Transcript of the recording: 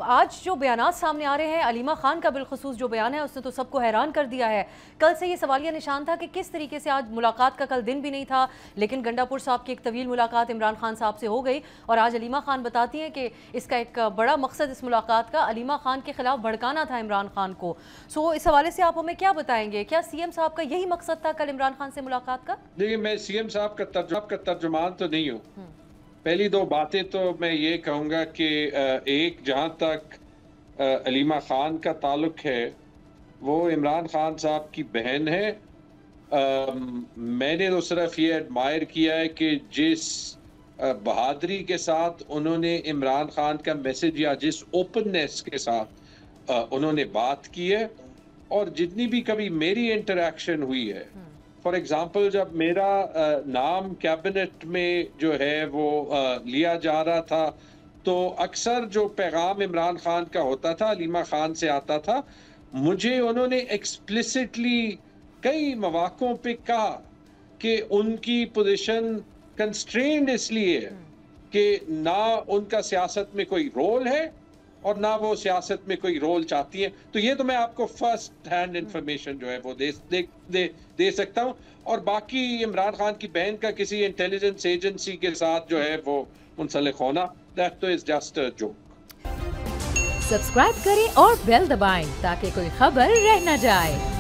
आज जो बयानात सामने आ रहे हैं, अलीमा खान का बिलखुसूस जो बयान है उसने तो सबको हैरान कर दिया है। कल से ये सवालिया निशान था कि किस तरीके से आज मुलाकात का कल दिन भी नहीं था, लेकिन गंडापुर साहब की एक तवील मुलाकात इमरान खान साहब से हो गई और आज अलीमा खान बताती हैं कि इसका एक बड़ा मकसद इस मुलाकात का अलीमा खान के खिलाफ भड़काना था इमरान खान को। सो इस हवाले से आप हमें क्या बताएंगे, क्या सीएम साहब का यही मकसद था कल इमरान खान से मुलाकात का? देखिए, मैं सीएम साहब का तर्जुमान तो नहीं हूँ। पहली दो बातें तो मैं ये कहूँगा कि एक, जहाँ तक अलीमा खान का ताल्लुक है, वो इमरान खान साहब की बहन है। मैंने तो सिर्फ ये एडमायर किया है कि जिस बहादुरी के साथ उन्होंने इमरान खान का मैसेज या जिस ओपननेस के साथ उन्होंने बात की है, और जितनी भी कभी मेरी इंटरेक्शन हुई है, फॉर एग्जाम्पल जब मेरा नाम कैबिनेट में जो है वो लिया जा रहा था, तो अक्सर जो पैगाम इमरान खान का होता था अलीमा खान से आता था। मुझे उन्होंने एक्सप्लिसिटली कई मौक़ों पे कहा कि उनकी पोजीशन कंस्ट्रेंड इसलिए है कि ना उनका सियासत में कोई रोल है और ना वो सियासत में कोई रोल चाहती है। तो ये तो मैं आपको फर्स्ट हैंड इंफॉर्मेशन जो है वो दे सकता हूँ। और बाकी इमरान खान की बहन का किसी इंटेलिजेंस एजेंसी के साथ जो है वो मुंसलिक होना, दैट तो is just a joke. Subscribe करें और बेल दबाएं ताकि कोई खबर रह न जाए।